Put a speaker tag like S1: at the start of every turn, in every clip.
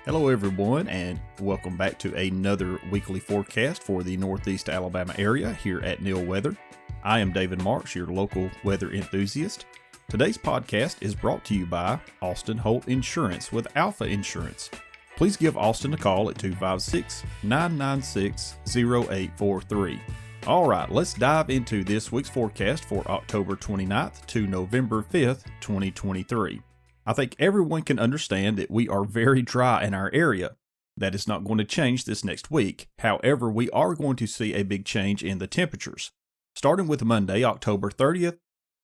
S1: Hello everyone, and welcome back to another weekly forecast for the Northeast Alabama area here at Neil Weather. I am David Marks, your local weather enthusiast. Today's podcast is brought to you by Austin Holt Insurance with Alpha Insurance. Please give Austin a call at 256-996-0843. All right, let's dive into this week's forecast for October 29th to November 5th, 2023. I think everyone can understand that we are very dry in our area. That is not going to change this next week. However, we are going to see a big change in the temperatures. Starting with Monday, October 30th,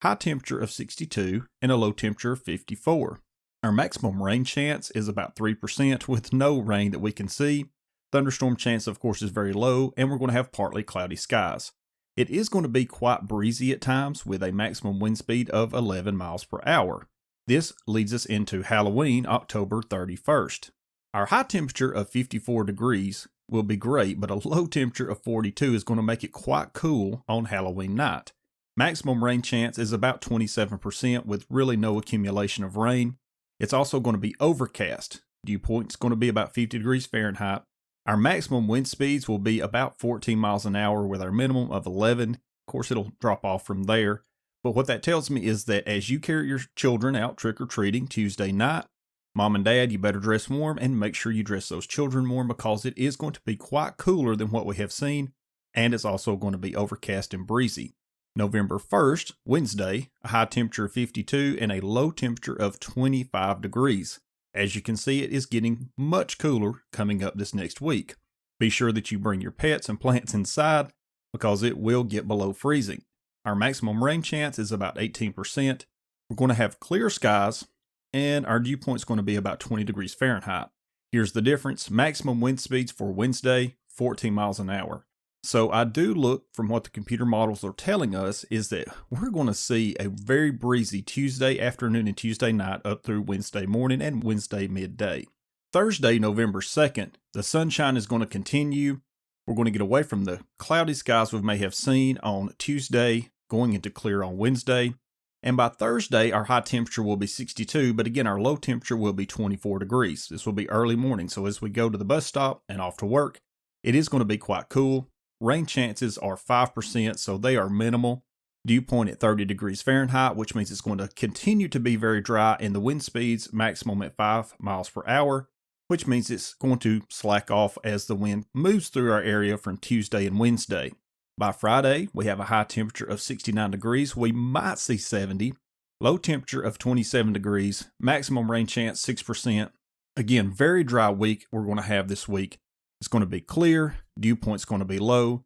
S1: high temperature of 62 and a low temperature of 54. Our maximum rain chance is about 3% with no rain that we can see. Thunderstorm chance, of course, is very low, and we're going to have partly cloudy skies. It is going to be quite breezy at times with a maximum wind speed of 11 miles per hour. This leads us into Halloween, October 31st. Our high temperature of 54 degrees will be great, but a low temperature of 42 is going to make it quite cool on Halloween night. Maximum rain chance is about 27% with really no accumulation of rain. It's also going to be overcast. Dew point is going to be about 50 degrees Fahrenheit. Our maximum wind speeds will be about 14 miles an hour with our minimum of 11. Of course, it'll drop off from there. But what that tells me is that as you carry your children out trick-or-treating Tuesday night, Mom and Dad, you better dress warm and make sure you dress those children warm because it is going to be quite cooler than what we have seen, and it's also going to be overcast and breezy. November 1st, Wednesday, a high temperature of 52 and a low temperature of 25 degrees. As you can see, it is getting much cooler coming up this next week. Be sure that you bring your pets and plants inside because it will get below freezing. Our maximum rain chance is about 18%. We're going to have clear skies, and our dew point is going to be about 20 degrees Fahrenheit. Here's the difference. Maximum wind speeds for Wednesday, 14 miles an hour. So I do look from what the computer models are telling us is that we're going to see a very breezy Tuesday afternoon and Tuesday night up through Wednesday morning and Wednesday midday. Thursday, November 2nd, the sunshine is going to continue. We're going to get away from the cloudy skies we may have seen on Tuesday, going into clear on Wednesday. And by Thursday, our high temperature will be 62, but again, our low temperature will be 24 degrees. This will be early morning, so as we go to the bus stop and off to work, it is going to be quite cool. Rain chances are 5%, so they are minimal. Dew point at 30 degrees Fahrenheit, which means it's going to continue to be very dry, and the wind speeds maximum at 5 miles per hour, which means it's going to slack off as the wind moves through our area from Tuesday and Wednesday. By Friday, we have a high temperature of 69 degrees. We might see 70. Low temperature of 27 degrees. Maximum rain chance 6%. Again, very dry week we're going to have this week. It's going to be clear. Dew point's going to be low.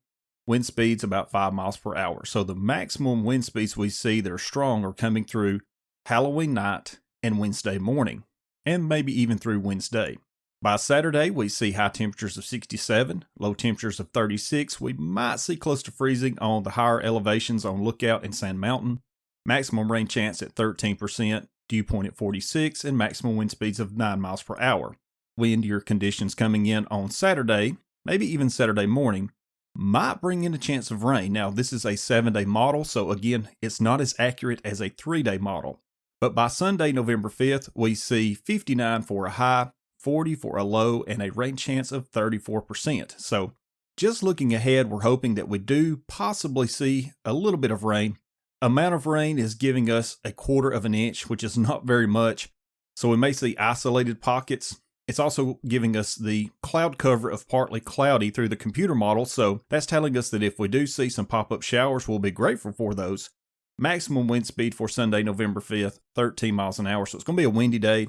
S1: Wind speeds about 5 miles per hour. So the maximum wind speeds we see that are strong are coming through Halloween night and Wednesday morning, and maybe even through Wednesday. By Saturday, we see high temperatures of 67, low temperatures of 36. We might see close to freezing on the higher elevations on Lookout and Sand Mountain. Maximum rain chance at 13%, dew point at 46, and maximum wind speeds of 9 miles per hour. Windier conditions coming in on Saturday, maybe even Saturday morning, might bring in a chance of rain. Now, this is a 7-day model, so again, it's not as accurate as a 3-day model. But by Sunday, November 5th, we see 59 for a high, 40 for a low, and a rain chance of 34%. So just looking ahead, we're hoping that we do possibly see a little bit of rain. Amount of rain is giving us 1/4 of an inch, which is not very much. So we may see isolated pockets. It's also giving us the cloud cover of partly cloudy through the computer model. So that's telling us that if we do see some pop-up showers, we'll be grateful for those. Maximum wind speed for Sunday, November 5th, 13 miles an hour. So it's going to be a windy day.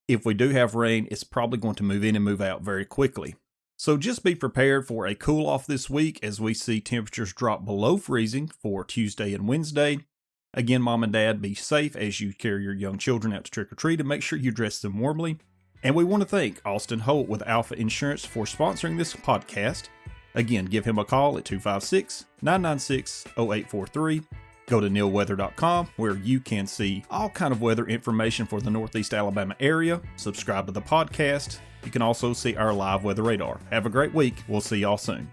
S1: If we do have rain, it's probably going to move in and move out very quickly. So just be prepared for a cool off this week as we see temperatures drop below freezing for Tuesday and Wednesday. Again, Mom and Dad, be safe as you carry your young children out to trick-or-treat and make sure you dress them warmly. And we want to thank Austin Holt with Alpha Insurance for sponsoring this podcast. Again, give him a call at 256-996-0843. Go to neilweather.com where you can see all kind of weather information for the Northeast Alabama area. Subscribe to the podcast. You can also see our live weather radar. Have a great week. We'll see y'all soon.